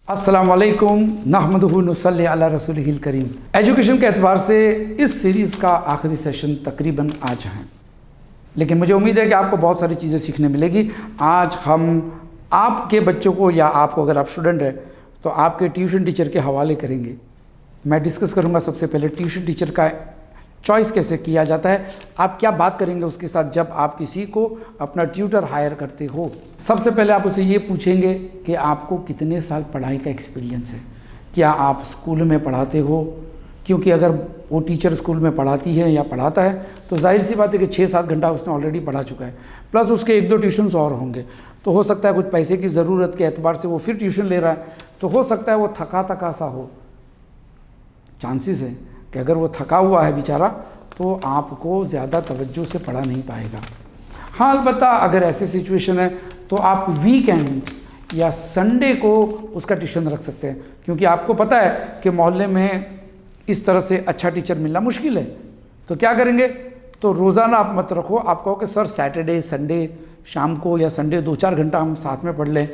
अस्सलाम वालेकुम नहमदुहु नुसल्ली अला रसूलिहिल करीम। एजुकेशन के एतबार से इस सीरीज़ का आखिरी सेशन तकरीबन आज है, लेकिन मुझे उम्मीद है कि आपको बहुत सारी चीज़ें सीखने मिलेगी। आज हम आपके बच्चों को या आपको, अगर आप स्टूडेंट हैं तो आपके ट्यूशन टीचर के हवाले करेंगे। मैं डिस्कस करूँगा सबसे पहले ट्यूशन टीचर का चॉइस कैसे किया जाता है, आप क्या बात करेंगे उसके साथ जब आप किसी को अपना ट्यूटर हायर करते हो। सबसे पहले आप उसे ये पूछेंगे कि आपको कितने साल पढ़ाई का एक्सपीरियंस है, क्या आप स्कूल में पढ़ाते हो, क्योंकि अगर वो टीचर स्कूल में पढ़ाती है या पढ़ाता है तो जाहिर सी बात है कि 6-7 घंटा उसने ऑलरेडी पढ़ा चुका है, प्लस उसके 1-2 ट्यूशन्स और होंगे। तो हो सकता है कुछ पैसे की ज़रूरत के एतबार से वो फिर ट्यूशन ले रहा है, तो हो सकता है वो थका सा हो। चांसेस है कि अगर वो थका हुआ है बेचारा तो आपको ज़्यादा तवज्जो से पढ़ा नहीं पाएगा। हाँ, अलबत्ता अगर ऐसी सिचुएशन है तो आप वीकेंड या संडे को उसका ट्यूशन रख सकते हैं, क्योंकि आपको पता है कि मोहल्ले में इस तरह से अच्छा टीचर मिलना मुश्किल है। तो क्या करेंगे, तो रोज़ाना आप मत रखो, आप कहो कि सर सैटरडे संडे शाम को या संडे 2-4 घंटा हम साथ में पढ़ लें।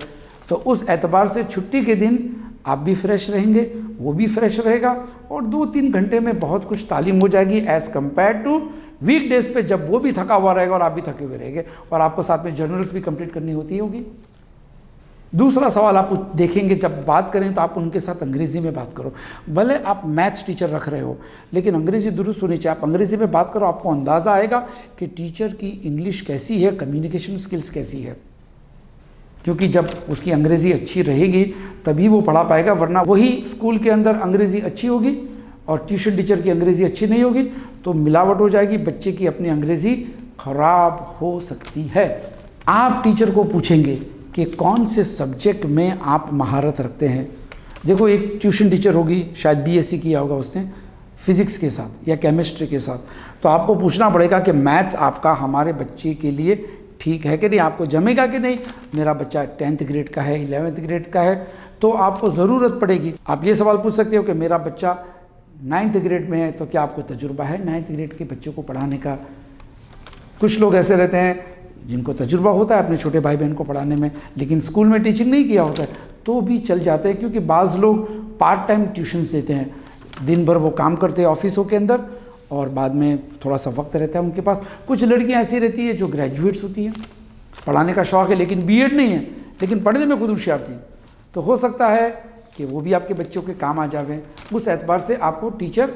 तो उस एतबार से छुट्टी के दिन आप भी फ्रेश रहेंगे, वो भी फ्रेश रहेगा, और 2-3 घंटे में बहुत कुछ तालीम हो जाएगी as compare to week days पे जब वो भी थका हुआ रहेगा और आप भी थके हुए रहेंगे और आपको साथ में जर्नल्स भी कंप्लीट करनी होती होगी। दूसरा सवाल आप देखेंगे, जब बात करें तो आप उनके साथ अंग्रेज़ी में बात करो। भले आप मैथ्स टीचर रख रहे हो लेकिन अंग्रेज़ी दुरुस्त होनी चाहिए। आप अंग्रेज़ी में बात करो, आपको अंदाज़ा आएगा कि टीचर की इंग्लिश कैसी है, कम्युनिकेशन स्किल्स कैसी है, क्योंकि जब उसकी अंग्रेज़ी अच्छी रहेगी तभी वो पढ़ा पाएगा। वरना वही स्कूल के अंदर अंग्रेज़ी अच्छी होगी और ट्यूशन टीचर की अंग्रेज़ी अच्छी नहीं होगी तो मिलावट हो जाएगी, बच्चे की अपनी अंग्रेज़ी ख़राब हो सकती है। आप टीचर को पूछेंगे कि कौन से सब्जेक्ट में आप महारत रखते हैं। देखो, एक ट्यूशन टीचर होगी, शायद बीएससी किया होगा उसने फिज़िक्स के साथ या केमिस्ट्री के साथ, तो आपको पूछना पड़ेगा कि मैथ्स आपका हमारे बच्चे के लिए ठीक है कि नहीं, आपको जमेगा कि नहीं। मेरा बच्चा 10th ग्रेड का है, 11th ग्रेड का है, तो आपको ज़रूरत पड़ेगी। आप ये सवाल पूछ सकते हो कि मेरा बच्चा 9th ग्रेड में है, तो क्या आपको तजुर्बा है 9th ग्रेड के बच्चों को पढ़ाने का। कुछ लोग ऐसे रहते हैं जिनको तजुर्बा होता है अपने छोटे भाई बहन को पढ़ाने में, लेकिन स्कूल में टीचिंग नहीं किया होता है, तो भी चल जाते हैं, क्योंकि बाज़ लोग पार्ट टाइम ट्यूशन्स देते हैं। दिन भर वो काम करते हैं ऑफिसों के अंदर और बाद में थोड़ा सा वक्त रहता है उनके पास। कुछ लड़कियां ऐसी रहती है जो ग्रेजुएट्स होती हैं, पढ़ाने का शौक़ है लेकिन बीएड नहीं है, लेकिन पढ़ने में खुद होशियार थी, तो हो सकता है कि वो भी आपके बच्चों के काम आ जावे। उस एतबार से आपको टीचर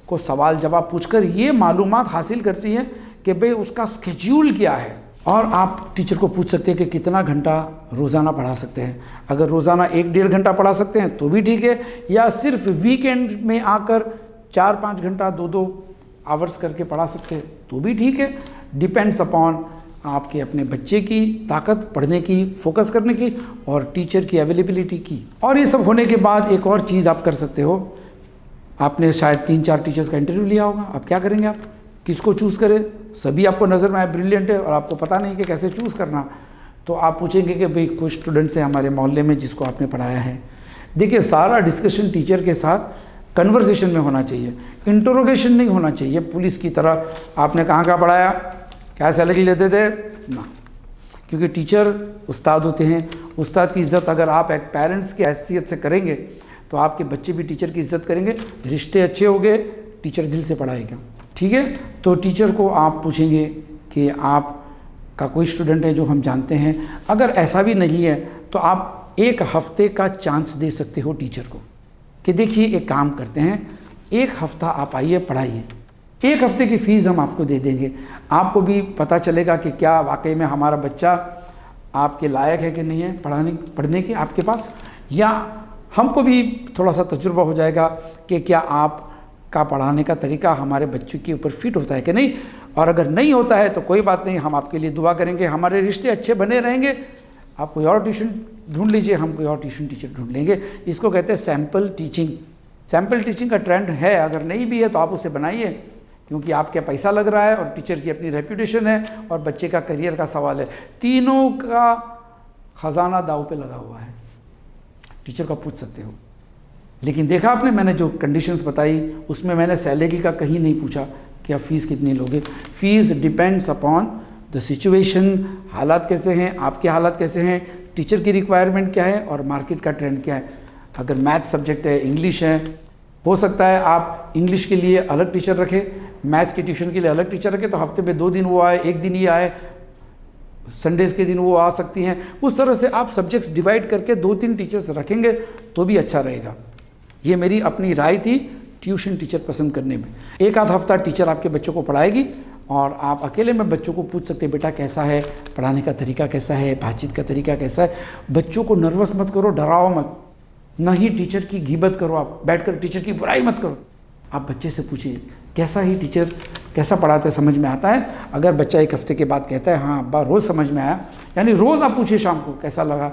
को सवाल जवाब पूछकर ये मालूमात हासिल करनी है कि भाई उसका स्केड्यूल क्या है। और आप टीचर को पूछ सकते हैं कि कितना घंटा रोज़ाना पढ़ा सकते हैं। अगर रोज़ाना 1-1.5 घंटा पढ़ा सकते हैं तो भी ठीक है, या सिर्फ वीकेंड में आकर 4-5 घंटा 2-2 आवर्स करके पढ़ा सकते हैं तो भी ठीक है। डिपेंड्स अपॉन आपके अपने बच्चे की ताकत, पढ़ने की, फोकस करने की और टीचर की अवेलेबिलिटी की। और ये सब होने के बाद एक और चीज़ आप कर सकते हो, आपने शायद 3-4 टीचर्स का इंटरव्यू लिया होगा। अब क्या करेंगे, आप किसको चूज़ करें। सभी आपको नज़र में आए ब्रिलियंट है और आपको पता नहीं कि कैसे चूज़ करना, तो आप पूछेंगे कि भाई कुछ स्टूडेंट्स हैं हमारे मोहल्ले में जिसको आपने पढ़ाया है। देखिए, सारा डिस्कशन टीचर के साथ कन्वर्सेशन में होना चाहिए, इंटरोगेशन नहीं होना चाहिए पुलिस की तरह। आपने कहाँ पढ़ाया, क्या सैलरी लेते थे ना, क्योंकि टीचर उस्ताद होते हैं। उस्ताद की इज़्ज़त अगर आप एक पेरेंट्स की हैसियत से करेंगे तो आपके बच्चे भी टीचर की इज़्ज़त करेंगे, रिश्ते अच्छे हो गए, टीचर दिल से पढ़ाएगा। ठीक है, तो टीचर को आप पूछेंगे कि आप का कोई स्टूडेंट है जो हम जानते हैं। अगर ऐसा भी नहीं है तो आप 1 हफ्ते का चांस दे सकते हो टीचर को कि देखिए एक काम करते हैं, 1 हफ्ता आप आइए पढ़ाइए, 1 हफ्ते की फ़ीस हम आपको दे देंगे। आपको भी पता चलेगा कि क्या वाकई में हमारा बच्चा आपके लायक है कि नहीं है पढ़ने के आपके पास, या हमको भी थोड़ा सा तजुर्बा हो जाएगा कि क्या आप का पढ़ाने का तरीका हमारे बच्चों के ऊपर फिट होता है कि नहीं। और अगर नहीं होता है तो कोई बात नहीं, हम आपके लिए दुआ करेंगे, हमारे रिश्ते अच्छे बने रहेंगे। आप कोई और ट्यूशन ढूंढ लीजिए, हम कोई और ट्यूशन टीचर ढूंढ लेंगे। इसको कहते हैं सैम्पल टीचिंग। सैम्पल टीचिंग का ट्रेंड है, अगर नहीं भी है तो आप उसे बनाइए, क्योंकि आपके पैसा लग रहा है और टीचर की अपनी रेप्यूटेशन है और बच्चे का करियर का सवाल है। तीनों का ख़जाना दाव पे लगा हुआ है, टीचर को पूछ सकते हो। लेकिन देखा आपने, मैंने जो कंडीशंस बताई उसमें मैंने सैलरी का कहीं नहीं पूछा कि आप फ़ीस कितनी लोगे। Fees depends upon the situation, हालात कैसे हैं, आपके हालात कैसे हैं, टीचर की रिक्वायरमेंट क्या है और मार्केट का ट्रेंड क्या है। अगर मैथ सब्जेक्ट है, इंग्लिश है, हो सकता है आप इंग्लिश के लिए अलग टीचर रखें, मैथ्स की ट्यूशन के लिए अलग टीचर रखें, तो हफ्ते में 2 दिन वो आए, 1 दिन ही आए, संडेज़ के दिन वो आ सकती हैं। उस तरह से आप सब्जेक्ट्स डिवाइड करके 2-3 टीचर्स रखेंगे तो भी अच्छा रहेगा। ये मेरी अपनी राय थी ट्यूशन टीचर पसंद करने में। एक आध हफ्ता टीचर आपके बच्चों को पढ़ाएगी और आप अकेले में बच्चों को पूछ सकते हैं, बेटा कैसा है, पढ़ाने का तरीका कैसा है, बातचीत का तरीका कैसा है। बच्चों को नर्वस मत करो, डराओ मत, ना ही टीचर की गीबत करो, आप बैठकर टीचर की बुराई मत करो। आप बच्चे से पूछिए कैसा ही टीचर कैसा पढ़ाता है, समझ में आता है। अगर बच्चा 1 हफ्ते के बाद कहता है हाँ अब्बा रोज़ समझ में आया, यानी रोज़ आप पूछिए शाम को कैसा लगा,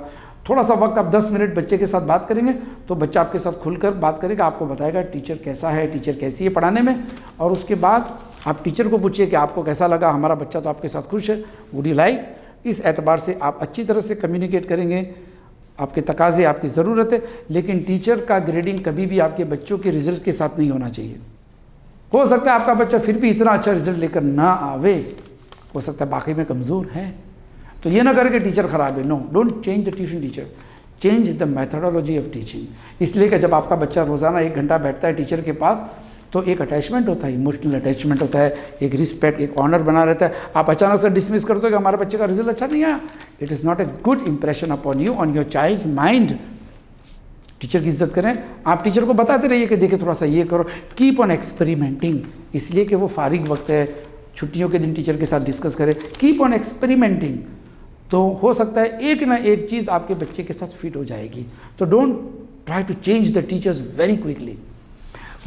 थोड़ा सा वक्त आप 10 मिनट बच्चे के साथ बात करेंगे तो बच्चा आपके साथ खुलकर बात करेगा, आपको बताएगा टीचर कैसा है, टीचर कैसी है पढ़ाने में। और उसके बाद आप टीचर को पूछिए कि आपको कैसा लगा, हमारा बच्चा तो आपके साथ खुश है, वुड यू लाइक। इस एतबार से आप अच्छी तरह से कम्युनिकेट करेंगे। आपके तकाजे, आपकी ज़रूरत है, लेकिन टीचर का ग्रेडिंग कभी भी आपके बच्चों के रिजल्ट के साथ नहीं होना चाहिए। हो सकता है आपका बच्चा फिर भी इतना अच्छा रिजल्ट लेकर ना आवे, हो सकता है बाकी में कमज़ोर है, तो ये ना करके टीचर ख़राब है। No, don't change the tuition teacher, change the methodology of teaching. इसलिए कि जब आपका बच्चा रोज़ाना 1 घंटा बैठता है टीचर के पास तो एक अटैचमेंट होता है, इमोशनल अटैचमेंट होता है, एक रिस्पेक्ट, एक ऑनर बना रहता है। आप अचानक से डिसमिस कर दो कि हमारे बच्चे का रिजल्ट अच्छा नहीं आया, it is not a good impression upon you, on your child's mind. Teacher की इज्जत करें, आप टीचर को बताते रहिए कि देखिए थोड़ा सा ये करो, कीप ऑन एक्सपेरिमेंटिंग, इसलिए कि वो फारिग वक्त है, छुट्टियों के दिन टीचर के साथ डिस्कस करें, कीप ऑन एक्सपेरिमेंटिंग। तो हो सकता है एक ना एक चीज़ आपके बच्चे के साथ फिट हो जाएगी। तो don't try to change the teachers very quickly.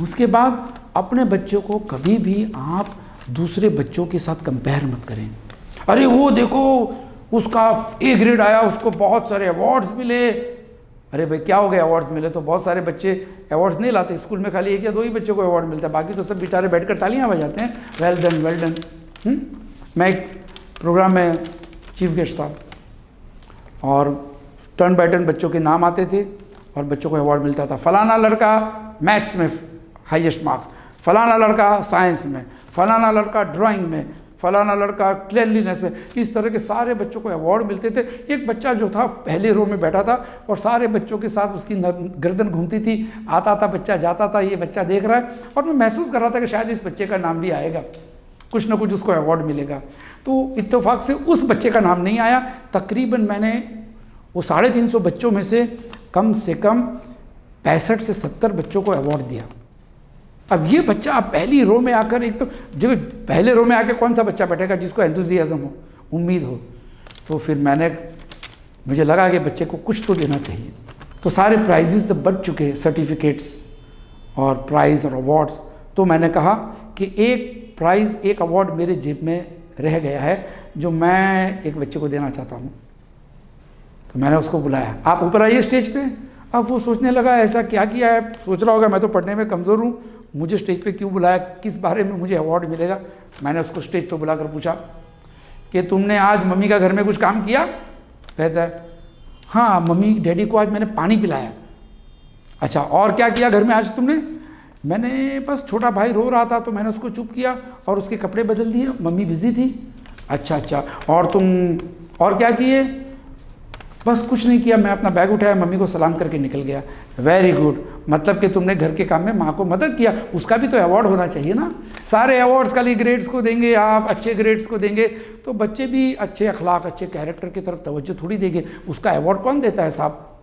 उसके बाद अपने बच्चों को कभी भी आप दूसरे बच्चों के साथ कंपेयर मत करें। अरे वो देखो उसका A ग्रेड आया, उसको बहुत सारे अवार्ड्स मिले। अरे भाई क्या हो गया, अवार्ड्स मिले तो बहुत सारे बच्चे अवार्ड्स नहीं लाते, स्कूल में खाली 1 या 2 ही बच्चों को अवार्ड मिलता है, बाकी तो सब बेचारे बैठकर तालियां बजाते हैं, वेल डन वेल डन। मैं एक प्रोग्राम में चीफ गेस्ट था और टर्न बाय टर्न बच्चों के नाम आते थे और बच्चों को अवार्ड मिलता था। फलाना लड़का मैथ्स में हाईएस्ट मार्क्स, फलाना लड़का साइंस में, फलाना लड़का ड्राइंग में, फलाना लड़का क्लिनलीनेस में। इस तरह के सारे बच्चों को अवार्ड मिलते थे। एक बच्चा जो था पहले रो में बैठा था और सारे बच्चों के साथ उसकी गर्दन घूमती थी, आता था बच्चा, जाता था, ये बच्चा देख रहा है और मैं महसूस कर रहा था कि शायद इस बच्चे का नाम भी आएगा, कुछ ना कुछ उसको अवार्ड मिलेगा। तो इत्तेफाक से उस बच्चे का नाम नहीं आया। तकरीबन मैंने वो 350 बच्चों में से कम 65 से 70 बच्चों को अवार्ड दिया। अब ये बच्चा अब पहली रो में आकर, एक तो जो पहले रो में आकर कौन सा बच्चा बैठेगा जिसको एंथुजियाज्म हो, उम्मीद हो। तो फिर मुझे लगा कि बच्चे को कुछ तो देना चाहिए। तो सारे प्राइजेस जब बढ़ चुके, सर्टिफिकेट्स और प्राइज़ और अवार्ड्स, तो मैंने कहा कि एक प्राइज़, एक अवार्ड मेरे जेब में रह गया है जो मैं एक बच्चे को देना चाहता हूँ। तो मैंने उसको बुलाया, आप ऊपर आइए स्टेज पे। अब वो सोचने लगा ऐसा क्या किया है, सोच रहा होगा मैं तो पढ़ने में कमज़ोर हूँ, मुझे स्टेज पे क्यों बुलाया, किस बारे में मुझे अवार्ड मिलेगा। मैंने उसको स्टेज पे बुलाकर पूछा कि तुमने आज मम्मी का घर में कुछ काम किया? कहता है हाँ मम्मी डैडी को आज मैंने पानी पिलाया। अच्छा और क्या किया घर में आज तुमने? मैंने बस छोटा भाई रो रहा था तो मैंने उसको चुप किया और उसके कपड़े बदल दिए, मम्मी बिजी थी। अच्छा और तुम और क्या किए? बस कुछ नहीं किया, मैं अपना बैग उठाया, मम्मी को सलाम करके निकल गया। वेरी गुड, मतलब कि तुमने घर के काम में माँ को मदद किया, उसका भी तो अवार्ड होना चाहिए ना। सारे अवार्ड्स खाली ग्रेड्स को देंगे आप, अच्छे ग्रेड्स को देंगे तो बच्चे भी अच्छे अखलाक, अच्छे कैरेक्टर की तरफ तवज्जो थोड़ी देंगे, उसका अवार्ड कौन देता है साहब।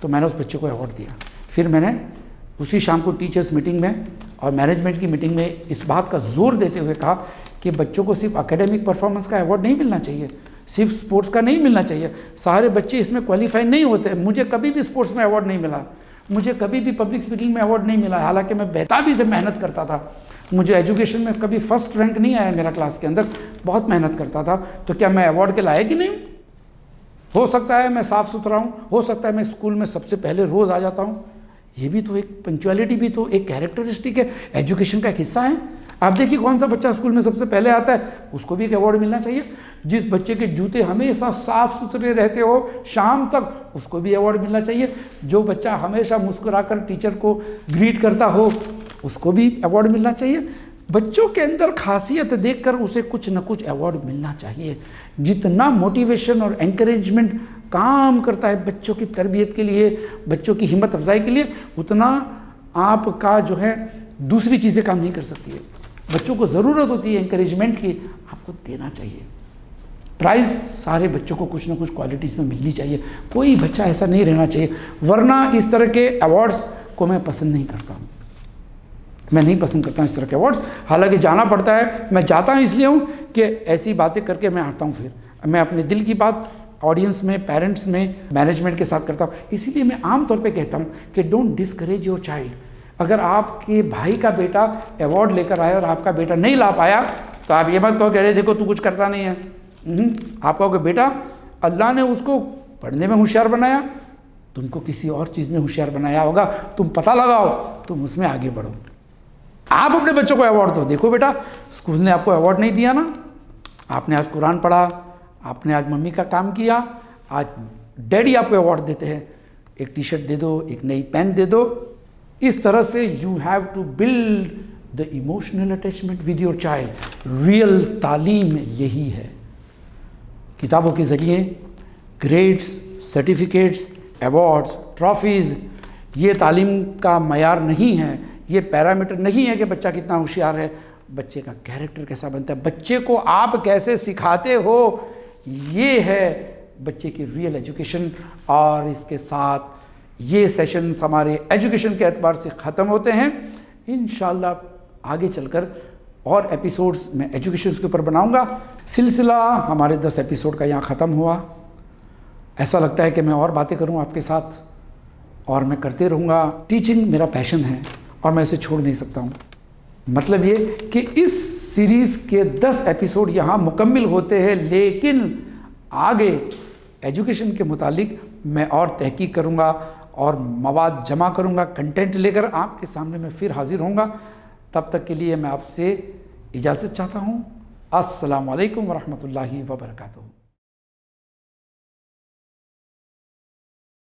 तो मैंने उस बच्चे को अवार्ड दिया। फिर मैंने उसी शाम को टीचर्स मीटिंग में और मैनेजमेंट की मीटिंग में इस बात का जोर देते हुए कहा कि बच्चों को सिर्फ एकेडमिक परफॉर्मेंस का अवार्ड नहीं मिलना चाहिए, सिर्फ स्पोर्ट्स का नहीं मिलना चाहिए, सारे बच्चे इसमें क्वालिफाई नहीं होते। मुझे कभी भी स्पोर्ट्स में अवार्ड नहीं मिला, मुझे कभी भी पब्लिक स्पीकिंग में अवार्ड नहीं मिला, हालांकि मैं बेताबी से मेहनत करता था। मुझे एजुकेशन में कभी फर्स्ट रैंक नहीं आया मेरा क्लास के अंदर, बहुत मेहनत करता था। तो क्या मैं अवार्ड के लायक ही नहीं हूँ? हो सकता है मैं साफ़ सुथरा हूँ, हो सकता है मैं स्कूल में सबसे पहले रोज़ आ जाता हूँ, ये भी तो एक पंक्चुअलिटी भी तो एक कैरेक्टरिस्टिक है, एजुकेशन का एक हिस्सा है। आप देखिए कौन सा बच्चा स्कूल में सबसे पहले आता है, उसको भी एक अवार्ड मिलना चाहिए। जिस बच्चे के जूते हमेशा साफ सुथरे रहते हो शाम तक, उसको भी अवार्ड मिलना चाहिए। जो बच्चा हमेशा मुस्कुराकर टीचर को ग्रीट करता हो, उसको भी अवार्ड मिलना चाहिए। बच्चों के अंदर खासियत देखकर उसे कुछ न कुछ अवार्ड मिलना चाहिए। जितना मोटिवेशन और एंकरेजमेंट काम करता है बच्चों की तरबियत के लिए, बच्चों की हिम्मत अफजाई के लिए, उतना आपका जो है दूसरी चीज़ें काम नहीं कर सकती है। बच्चों को ज़रूरत होती है एंकरेजमेंट की, आपको देना चाहिए। प्राइज़ सारे बच्चों को कुछ ना कुछ क्वालिटीज़ में मिलनी चाहिए, कोई बच्चा ऐसा नहीं रहना चाहिए, वरना इस तरह के अवार्ड्स को मैं पसंद नहीं करता हूँ। मैं नहीं पसंद करता हूँ इस तरह के अवार्ड्स। हालांकि जाना पड़ता है, मैं जाता हूँ इसलिए हूँ कि ऐसी बातें करके मैं हटता हूँ, फिर मैं अपने दिल की बात ऑडियंस में, पेरेंट्स में, मैनेजमेंट के साथ करता हूँ। इसीलिए मैं आम तौर पे कहता हूँ कि डोंट डिस्करेज योर चाइल्ड। अगर आपके भाई का बेटा अवार्ड लेकर आया और आपका बेटा नहीं ला पाया तो आप ये मत कहो कि अरे देखो तू कुछ करता नहीं है। आप कहो कि बेटा अल्लाह ने उसको पढ़ने में होशियार बनाया, तुमको किसी और चीज़ में होशियार बनाया होगा, तुम पता लगाओ, तुम उसमें आगे बढ़ो। आप अपने बच्चों को अवार्ड दो, देखो बेटा स्कूल ने आपको अवार्ड नहीं दिया ना, आपने आज कुरान पढ़ा, आपने आज मम्मी का काम किया, आज डैडी आपको अवार्ड देते हैं, एक टी शर्ट दे दो, एक नई पेन दे दो। इस तरह से you have to build the emotional attachment with your child. Real तालीम यही है। किताबों के ज़रिए ग्रेड्स, सर्टिफिकेट्स, अवार्ड्स, ट्रॉफीज़ ये तालीम का मयार नहीं है, ये पैरामीटर नहीं है कि बच्चा कितना होशियार है। बच्चे का कैरेक्टर कैसा बनता है, बच्चे को आप कैसे सिखाते हो, ये है बच्चे की रियल एजुकेशन। और इसके साथ ये सेशंस हमारे एजुकेशन के एतबार से ख़त्म होते हैं। इंशाल्लाह आगे चलकर और एपिसोड्स मैं एजुकेशन के ऊपर बनाऊंगा। सिलसिला हमारे 10 एपिसोड का यहाँ ख़त्म हुआ। ऐसा लगता है कि मैं और बातें करूँ आपके साथ, और मैं करते रहूँगा। टीचिंग मेरा पैशन है और मैं इसे छोड़ नहीं सकता हूँ। मतलब ये कि इस सीरीज़ के 10 एपिसोड यहाँ मुकम्मल होते हैं, लेकिन आगे एजुकेशन के मुतालिक मैं और तहकीक करूँगा और मवाद जमा करूँगा, कंटेंट लेकर आपके सामने मैं फिर हाजिर होऊंगा। तब तक के लिए मैं आपसे इजाज़त चाहता हूँ। अस्सलामु अलैकुम वरहमतुल्लाहि वबरकातुहू।